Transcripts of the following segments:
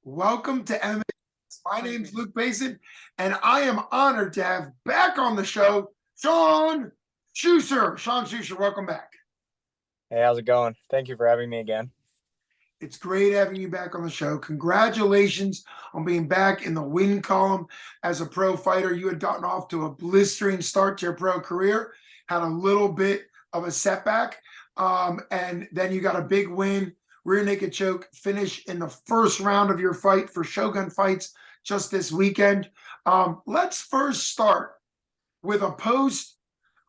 Welcome to MMA. My name's Luke Basin, and I am honored to have back on the show Shawn Suser. Shawn Suser, welcome back. Hey, how's it going? Thank you for having me again. It's great having you back on the show. Congratulations on being back in the win column as a pro fighter. You had gotten off to a blistering start to your pro career, had a little bit of a setback, and then you got a big win, rear naked choke finish in the first round of your fight for Shogun Fights just this weekend. Let's first start with a post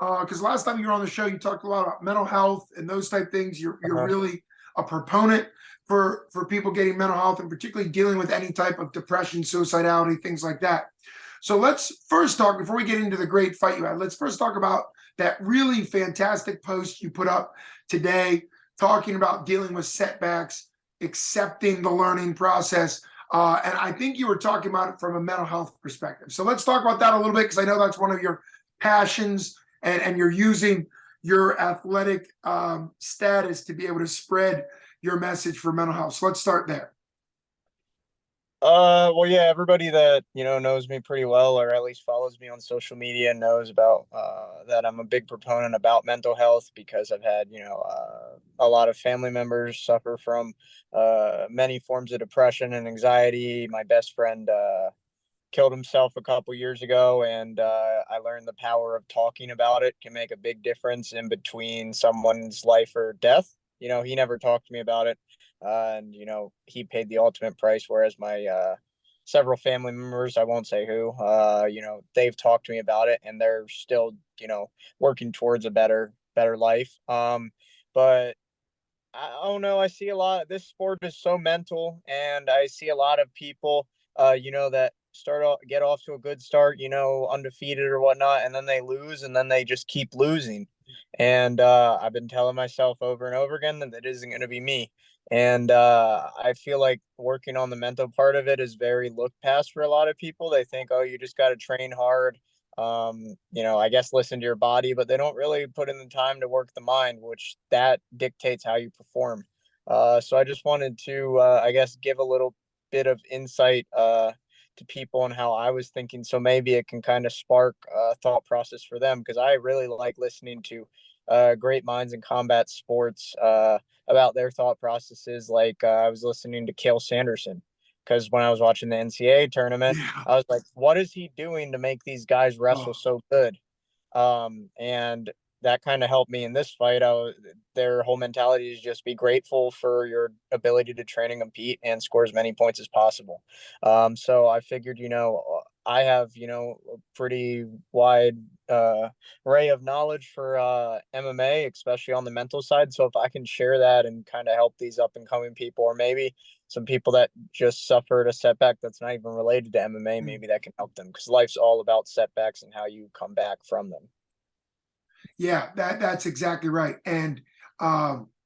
because last time you were on the show, you talked a lot about mental health and those type things. You're Uh-huh. really a proponent for people getting mental health and particularly dealing with any type of depression, suicidality, things like that. So let's first talk before we get into the great fight you had. Let's first talk about that really fantastic post you put up today, talking about dealing with setbacks, accepting the learning process. And I think you were talking about it from a mental health perspective. So let's talk about that a little bit because I know that's one of your passions and you're using your athletic status to be able to spread your message for mental health. So let's start there. Well, yeah, everybody that, knows me pretty well, or at least follows me on social media, knows about that I'm a big proponent about mental health because I've had, a lot of family members suffer from many forms of depression and anxiety. My best friend killed himself a couple years ago, and I learned the power of talking about it can make a big difference in between someone's life or death. He never talked to me about it, and he paid the ultimate price. Whereas my several family members, I won't say who, they've talked to me about it, and they're still, working towards a better life. But I don't know. I see a lot. This sport is so mental, and I see a lot of people, that get off to a good start, undefeated or whatnot, and then they lose, and then they just keep losing. And I've been telling myself over and over again that that isn't going to be me. And I feel like working on the mental part of it is very looked past for a lot of people. They think, oh, you just got to train hard, I guess listen to your body, but they don't really put in the time to work the mind, which that dictates how you perform. So I just wanted to, I guess, give a little bit of insight to people on how I was thinking. So maybe it can kind of spark thought process for them because I really like listening to great minds in combat sports about their thought processes. Like I was listening to Cale Sanderson because when I was watching the NCAA tournament, Yeah. I was like, what is he doing to make these guys wrestle Oh, so good? And that kind of helped me in this fight. Their whole mentality is just be grateful for your ability to train and compete and score as many points as possible. So I figured, I have, a pretty wide array of knowledge for MMA, especially on the mental side. So if I can share that and kind of help these up and coming people, or maybe some people that just suffered a setback that's not even related to MMA, maybe that can help them because life's all about setbacks and how you come back from them. yeah, that's exactly right. And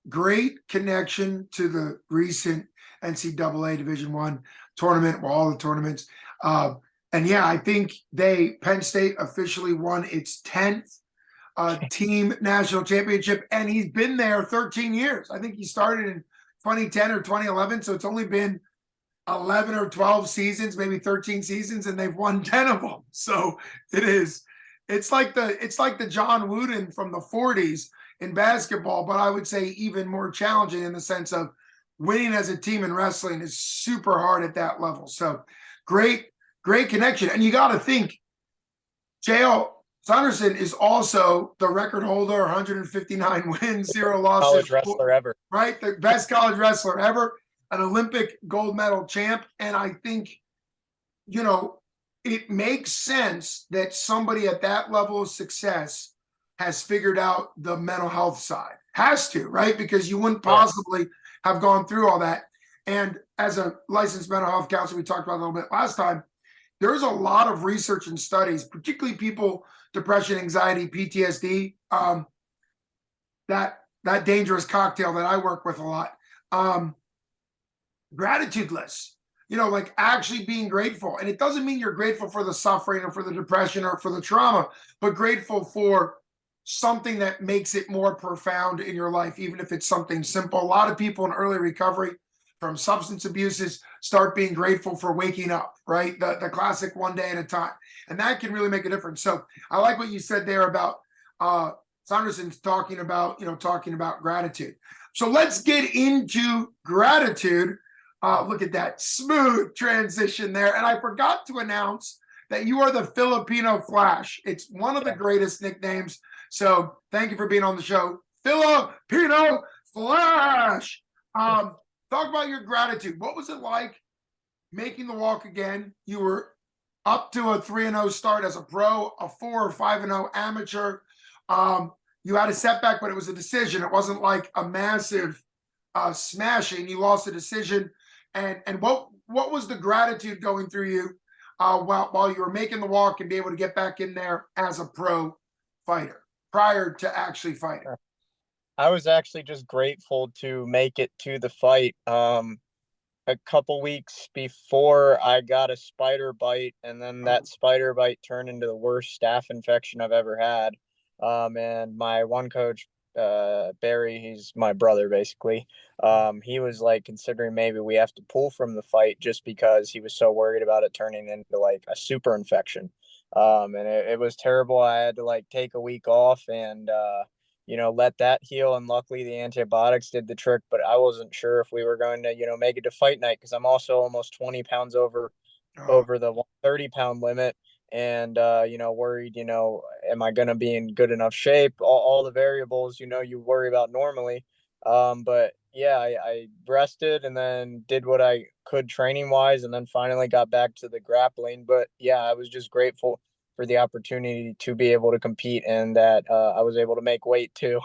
great connection to the recent NCAA Division One tournament, well, all the tournaments. And yeah, I think Penn State officially won its 10th team national championship, and he's been there 13 years. I think he started in 2010 or 2011, so it's only been 11 or 12 seasons, maybe 13 seasons, and they've won 10 of them. So it's like the John Wooden from the 40s in basketball, but I would say even more challenging in the sense of winning as a team in wrestling is super hard at that level. So great connection. And you got to think JL Sanderson is also the record holder, 159 wins, zero losses, College wrestler ever. right? The best college wrestler ever, an Olympic gold medal champ. And I think, you know, it makes sense that somebody at that level of success has figured out the mental health side. Has to, right? Because you wouldn't Yeah. possibly have gone through all that. And as a licensed mental health counselor, we talked about a little bit last time, there's a lot of research and studies, particularly people, depression, anxiety, PTSD, that dangerous cocktail that I work with a lot. Um, Gratitude lists, like actually being grateful. And it doesn't mean you're grateful for the suffering or for the depression or for the trauma, but grateful for something that makes it more profound in your life, even if it's something simple. A lot of people in early recovery from substance abuses, start being grateful for waking up, right? The classic one day at a time. And that can really make a difference. So I like what you said there about Sanderson's talking about, talking about gratitude. So let's get into gratitude. Look at that smooth transition there. And I forgot to announce that you are the Filipino Flash. It's one of the greatest nicknames. So thank you for being on the show, Filipino Flash. Talk about your gratitude. What was it like making the walk again? You were up to a 3-0 start as a pro, a 4 or 5-0 amateur. You had a setback, but it was a decision. It wasn't like a massive smashing. You lost a decision. And what was the gratitude going through you while you were making the walk and be able to get back in there as a pro fighter prior to actually fighting? I was actually just grateful to make it to the fight. A couple weeks before, I got a spider bite, and then that spider bite turned into the worst staph infection I've ever had. And my one coach, Barry, he's my brother basically. He was like considering maybe we have to pull from the fight just because he was so worried about it turning into like a super infection. And it was terrible. I had to like take a week off and let that heal. And luckily the antibiotics did the trick, but I wasn't sure if we were going to, make it to fight night, because I'm also almost 20 pounds over the 130-pound limit. And, worried, am I going to be in good enough shape? All the variables, you worry about normally. But yeah, I rested and then did what I could training wise, and then finally got back to the grappling. But yeah, I was just grateful for the opportunity to be able to compete, and that I was able to make weight too.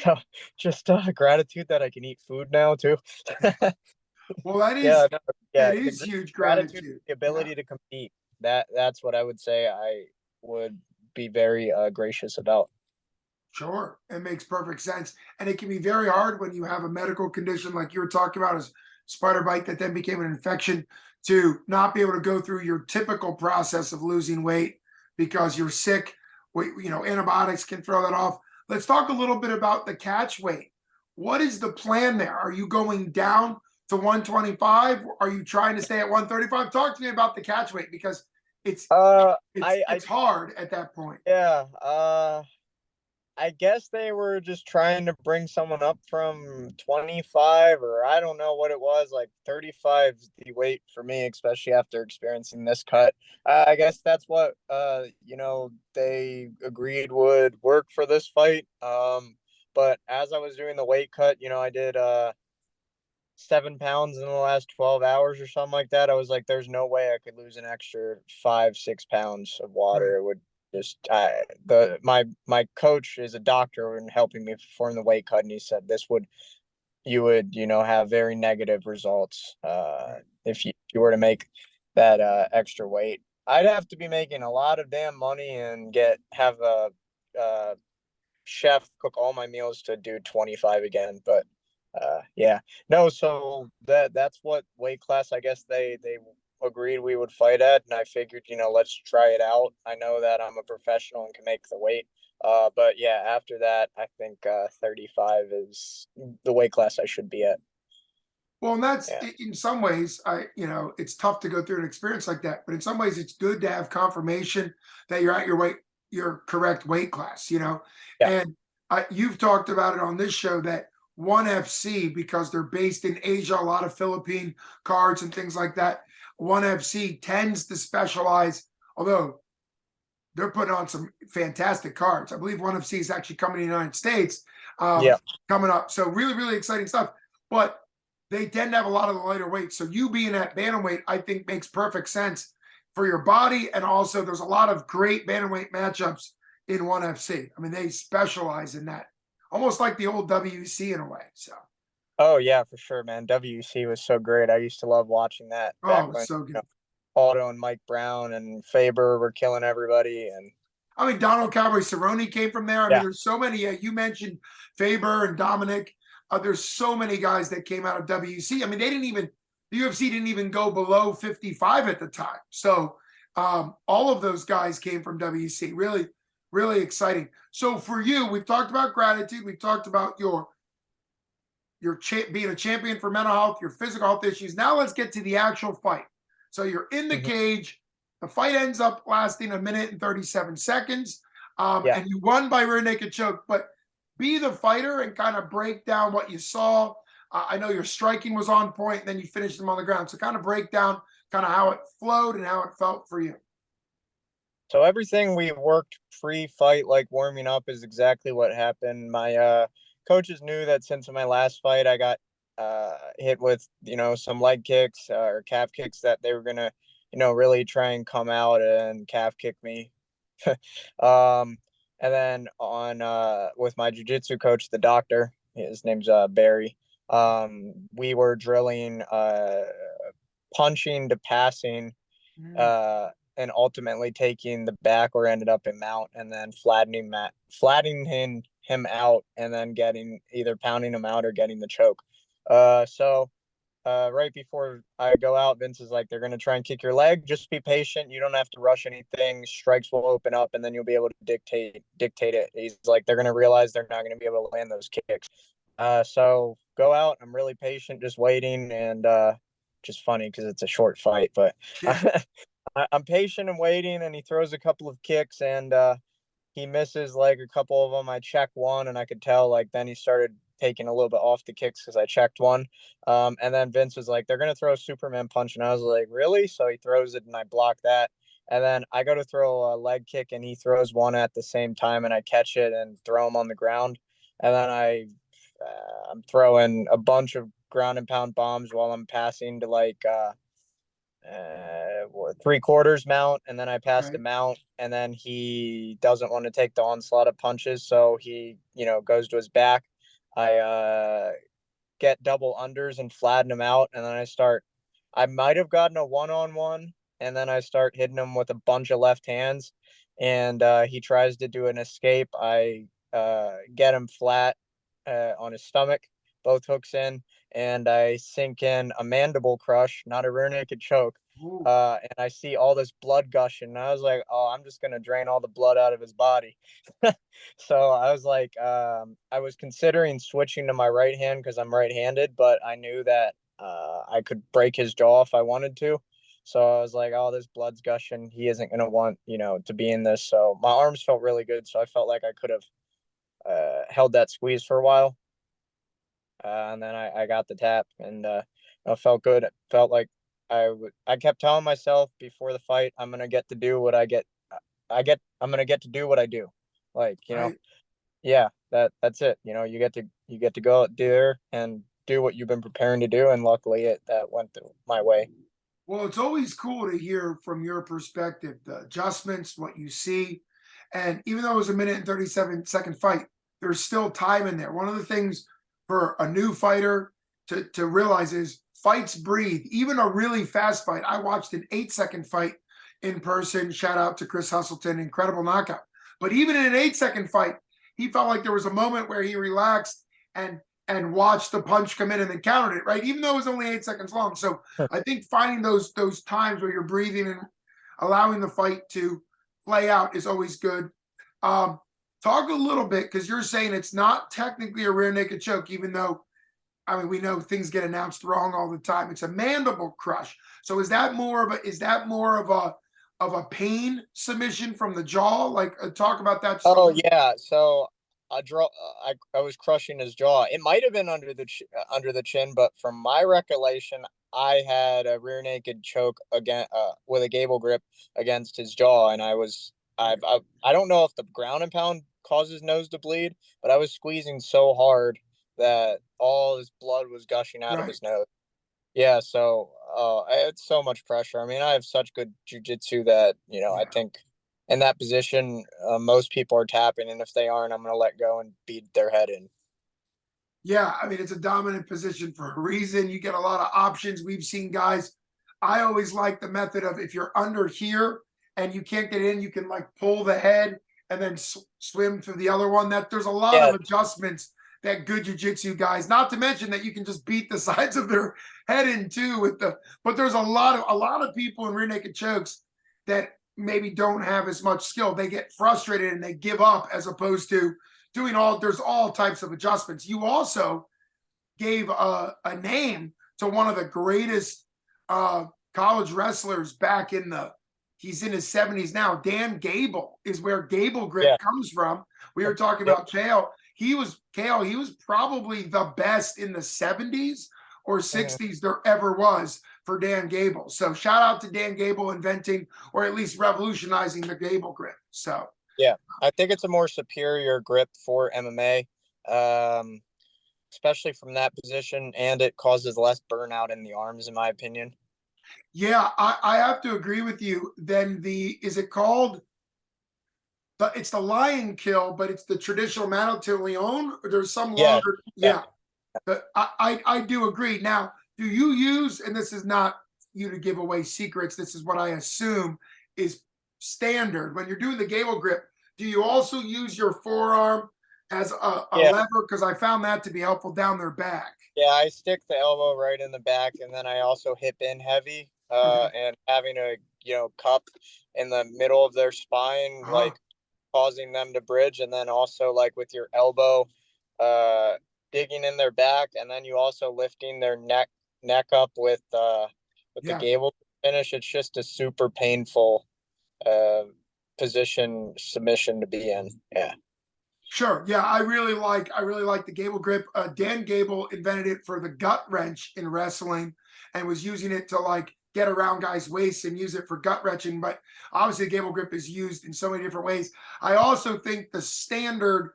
So just gratitude that I can eat food now too. Well, that Yeah, is no, that yeah, is huge gratitude, gratitude. the Yeah. ability to compete. That's what I would say I would be very gracious about. Sure, it makes perfect sense, and it can be very hard when you have a medical condition like you were talking about, as spider bite that then became an infection, to not be able to go through your typical process of losing weight because you're sick. Antibiotics can throw that off. Let's talk a little bit about the catch weight. What is the plan there? Are you going down to 125? Are you trying to stay at 135? Talk to me about the catch weight, because it's it's I it's hard at that point. yeah, I guess they were just trying to bring someone up from 25, or I don't know what it was, like 35 is the weight for me, especially after experiencing this cut. I guess that's what they agreed would work for this fight. But as I was doing the weight cut, I did 7 pounds in the last 12 hours or something like that. I was like, there's no way I could lose an extra 5, 6 pounds of Right. water. It would just, my coach is a doctor and helping me perform the weight cut. And he said you would, have very negative results. Right. If you were to make that, extra weight. I'd have to be making a lot of damn money and have a chef cook all my meals to do 25 again. But yeah, no, so that's what weight class I guess they agreed we would fight at, and I figured, let's try it out. I know that I'm a professional and can make the weight. But yeah, after that, I think 35 is the weight class I should be at. Well, and that's Yeah. in some ways, it's tough to go through an experience like that, but in some ways, it's good to have confirmation that you're at your correct weight class. Yeah. And you've talked about it on this show that ONE FC, because they're based in Asia, a lot of Philippine cards and things like that. ONE FC tends to specialize, although they're putting on some fantastic cards. I believe ONE FC is actually coming to the United States Yeah. coming up. So really, really exciting stuff. But they tend to have a lot of the lighter weights. So you being at bantamweight, I think makes perfect sense for your body. And also there's a lot of great bantamweight matchups in ONE FC. I mean, they specialize in that, almost like the old WC in a way. So, Oh yeah, for sure, man. WC was so great. I used to love watching that back oh, it's when, so good. Aldo and Mike Brown and Faber were killing everybody. And I mean, Donald Cowboy Cerrone came from there. I mean, yeah, there's so many. You mentioned Faber and Dominic. There's so many guys that came out of WC. I mean, the UFC didn't even go below 55 at the time. So all of those guys came from WC. Really, really exciting. So for you, we've talked about gratitude. We've talked about your you're being a champion for mental health, your physical health issues. Now let's get to the actual fight. So you're in the Mhm. cage. The fight ends up lasting 1 minute and 37 seconds. Yeah. And you won by rear naked choke. But be the fighter and kind of break down what you saw. I know your striking was on point, and then you finished them on the ground. So kind of break down kind of how it flowed and how it felt for you. So everything we worked pre-fight, like warming up, is exactly what happened. My coaches knew that since my last fight, I got hit with some leg kicks or calf kicks, that they were gonna really try and come out and calf kick me. um, and then on with my jujitsu coach, the doctor, his name's Barry. We were drilling punching to passing, Mm, uh, and ultimately taking the back, or ended up in mount, and then flattening him out, and then getting either pounding him out or getting the choke. So right before I go out, Vince is like, they're going to try and kick your leg. Just be patient. You don't have to rush anything. Strikes will open up, and then you'll be able to dictate it. He's like, they're going to realize they're not going to be able to land those kicks. So go out. I'm really patient, just waiting, and just funny because it's a short fight, but yeah. I'm patient and waiting, and he throws a couple of kicks, and he misses like a couple of them. I check one, and I could tell, like, then he started taking a little bit off the kicks because I checked one. And then Vince was like, they're gonna throw a Superman punch, and I was like, really? So he throws it, and I block that. And then I go to throw a leg kick, and he throws one at the same time, and I catch it and throw him on the ground. And then I'm throwing a bunch of ground and pound bombs while I'm passing to like 3/4 mount, and then I passed Right. him out, and then he doesn't want to take the onslaught of punches, so he goes to his back. I get double unders and flatten him out, and then I might have gotten a one-on-one, and then I start hitting him with a bunch of left hands, and he tries to do an escape. I get him flat on his stomach, both hooks in, and I sink in a mandible crush, not a rear naked choke. Ooh, And I see all this blood gushing, and I was like, "Oh, I'm just gonna drain all the blood out of his body." So I was like, I was considering switching to my right hand because I'm right-handed, but I knew that I could break his jaw if I wanted to. So I was like, "Oh, this blood's gushing. He isn't gonna want, to be in this." So my arms felt really good, so I felt like I could have held that squeeze for a while. And then I got the tap, and it felt good. It felt like I kept telling myself before the fight, I'm gonna get to do what I get. I'm gonna get to do what I do. Like, right. yeah, that's it. You get to go out there and do what you've been preparing to do, and luckily that went my way. Well, it's always cool to hear from your perspective, the adjustments, what you see. And even though it was 1 minute and 37-second fight, there's still time in there. One of the things for a new fighter to realize is fights breathe. Even a really fast fight. I watched an 8-second fight in person. Shout out to Chris Hustleton, incredible knockout. But even in an 8-second fight, he felt like there was a moment where he relaxed and watched the punch come in and then countered it, right? Even though it was only 8 seconds long. So I think finding those times where you're breathing and allowing the fight to play out is always good. Um, Talk a little bit because you're saying it's not technically a rear naked choke, even though I mean we know things get announced wrong all the time. It's a mandible crush. So is that more of a pain submission from the jaw? Like talk about that just a Oh little. yeah, so I was crushing his jaw. It might have been under the chin, but from my recolletion, I had a rear naked choke again with a gable grip against his jaw, and I don't know if the ground and pound causes nose to bleed, but I was squeezing so hard that all his blood was gushing out of Right. his nose. Yeah, so it's so much pressure. I mean, I have such good jujitsu that I Yeah. think in that position, most people are tapping, and if they aren't, I'm gonna let go and beat their head in. Yeah, I mean, it's a dominant position for a reason. You get a lot of options. We've seen guys. I always like the method of if you're under here and you can't get in, you can like pull the head and then swim through the other one. That there's a lot Yeah, of adjustments that good jujitsu guys. Not to mention that you can just beat the sides of their head in too with the. But there's a lot of people in rear naked chokes that maybe don't have as much skill. They get frustrated and they give up as opposed to doing all there's all types of adjustments. You also gave a name to one of the greatest college wrestlers back in the. He's in his 70s now. Dan Gable is where Gable grip Yeah. comes from. We were talking Yep. about Kale. He was probably the best in the 70s or Mhm. 60s there ever was for Dan Gable. So shout out to Dan Gable inventing or at least revolutionizing the Gable grip. So Yeah. I think it's a more superior grip for MMA. Especially from that position, and it causes less burnout in the arms, in my opinion. yeah, I have to agree with you. Then is it called it's the lion kill, but it's the traditional Mano Leon. There's some Yeah, longer, yeah, yeah. But I do agree. Now, do you use, and this is not you to give away secrets, this is what I assume is standard. When you're doing the gable grip, do you also use your forearm as a yeah, lever? Because I found that to be helpful down their back. yeah. I stick the elbow right in the back, and then I also hip in heavy, Okay. and having a cup in the middle of their spine, Uh-huh. like causing them to bridge, and then also like with your elbow, uh, digging in their back, and then you also lifting their neck up with the Yeah. gable finish. It's just a super painful uh position submission to be in. Yeah. Sure. Yeah, I really like the Gable grip. Dan Gable invented it for the gut wrench in wrestling and was using it to like get around guys' waists and use it for gut wrenching. But obviously, the Gable grip is used in so many different ways. I also think the standard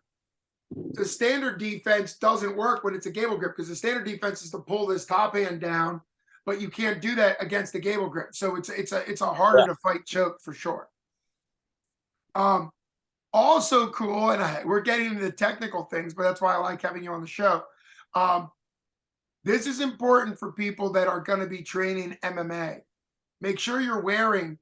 defense doesn't work when it's a Gable grip because the standard defense is to pull this top hand down, but you can't do that against the Gable grip. So it's a harder Yeah. to fight choke for sure. Um, Also cool, and we're getting into the technical things, but that's why I like having you on the show. Um, this is important for people that are going to be training MMA. Make sure you're wearing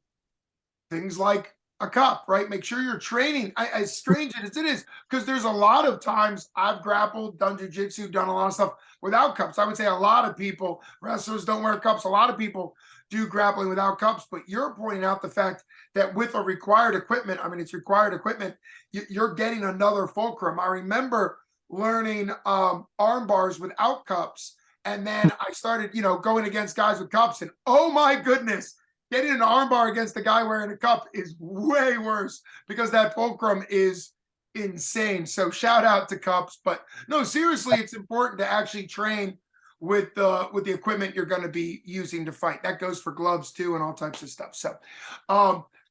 things like a cup, right? Make sure you're training, as strange as it is, because there's a lot of times I've grappled, done jujitsu, done a lot of stuff without cups. I would say a lot of people, wrestlers don't wear cups. A lot of people do grappling without cups, but you're pointing out the fact that with a required equipment, I mean, it's required equipment, you're getting another fulcrum. I remember learning arm bars without cups. And then I started, going against guys with cups, and oh my goodness, getting an armbar against the guy wearing a cup is way worse because that fulcrum is insane. So shout out to cups, but no, seriously, it's important to actually train with the equipment you're going to be using to fight. That goes for gloves too and all types of stuff. So,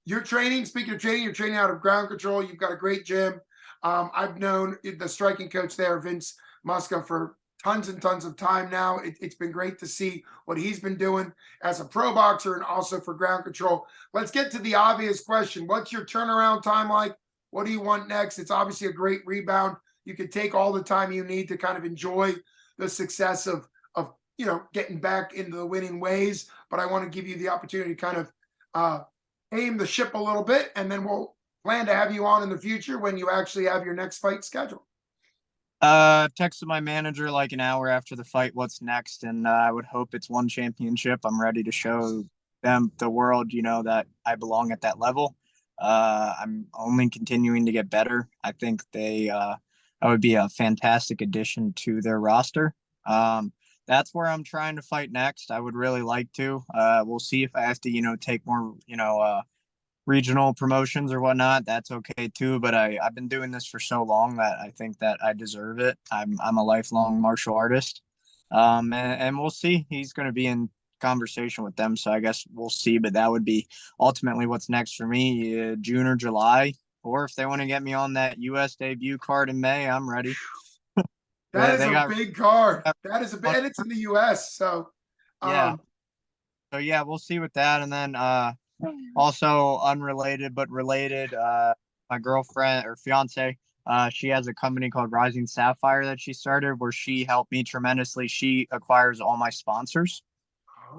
you're training. Speaking of training, you're training out of ground control. You've got a great gym. I've known the striking coach there, Vince Musca, for tons and tons of time now. It's been great to see what he's been doing as a pro boxer and also for ground control. Let's get to the obvious question. What's your turnaround time like? What do you want next? It's obviously a great rebound. You can take all the time you need to kind of enjoy the success of getting back into the winning ways. But I want to give you the opportunity to kind of aim the ship a little bit, and then we'll plan to have you on in the future when you actually have your next fight scheduled. Texted my manager like an hour after the fight what's next, and I would hope it's one championship. I'm ready to show them, the world, that I belong at that level. I'm only continuing to get better. I think I would be a fantastic addition to their roster. That's where I'm trying to fight next. I would really like to. We'll see if I have to, take more, regional promotions or whatnot, that's okay too. But I've been doing this for so long that I think that I deserve it. I'm a lifelong martial artist. And we'll see. He's going to be in conversation with them, so I guess we'll see. But that would be ultimately what's next for me, June or July. Or if they want to get me on that U.S. debut card in May, I'm ready. That is They a got big card. That is a big, and it's in the U.S. So, yeah. um, So yeah, we'll see with that, and then also unrelated but related, my girlfriend or fiance, she has a company called Rising Sapphire that she started where she helped me tremendously. She acquires all my sponsors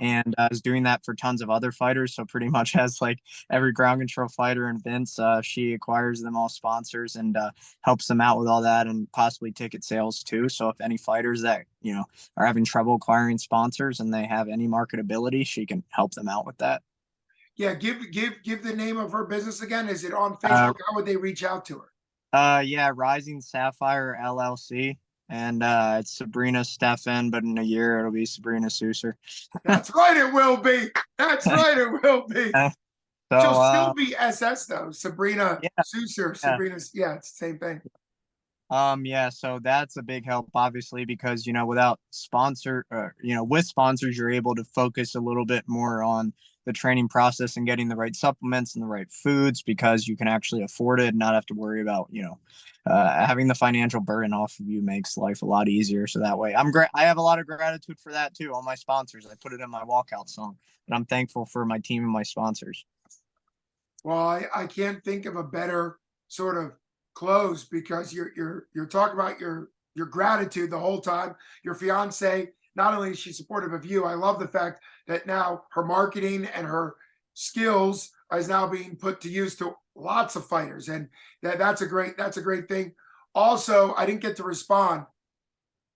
and is doing that for tons of other fighters. So pretty much has like every ground control fighter in Vince, she acquires them all sponsors and helps them out with all that and possibly ticket sales too. So if any fighters that are having trouble acquiring sponsors and they have any marketability, she can help them out with that. yeah, give the name of her business again. Is it on Uh, Facebook? How would they reach out to her? yeah, Rising Sapphire LLC. and it's Sabrina Steffen, but in a year it'll be Sabrina Suser. That's right, it will be. That's right, it will be. So She'll still be SS though. Sabrina yeah, Suser. yeah. Sabrina's, yeah, it's the same thing. Yeah, so that's a big help, obviously, because without with sponsors, you're able to focus a little bit more on the training process and getting the right supplements and the right foods because you can actually afford it and not have to worry about having the financial burden off of you makes life a lot easier. So that way, I have a lot of gratitude for that too. All my sponsors, I put it in my walkout song, and I'm thankful for my team and my sponsors. Well, I can't think of a better sort of close because you're talking about your gratitude the whole time. Your fiance, not only is she supportive of you, I love the fact that now her marketing and her skills is now being put to use to lots of fighters, and that's a great thing. Also, I didn't get to respond.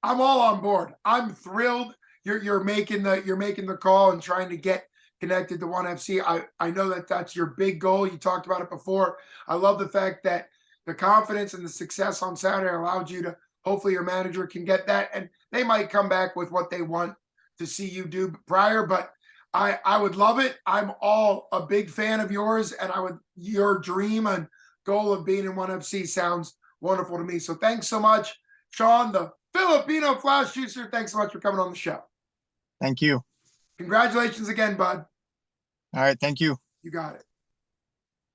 I'm all on board. I'm thrilled. You're making the call and trying to get connected to ONE FC. I know that that's your big goal. You talked about it before. I love the fact that the confidence and the success on Saturday allowed you to. Hopefully, your manager can get that, and they might come back with what they want to see you do prior. But I would love it. I'm all a big fan of yours, and your dream and goal of being in ONE FC sounds wonderful to me. So thanks so much, Shawn, the Filipino Flash Juicer. Thanks so much for coming on the show. Thank you. Congratulations again, bud. All right, thank you. You got it.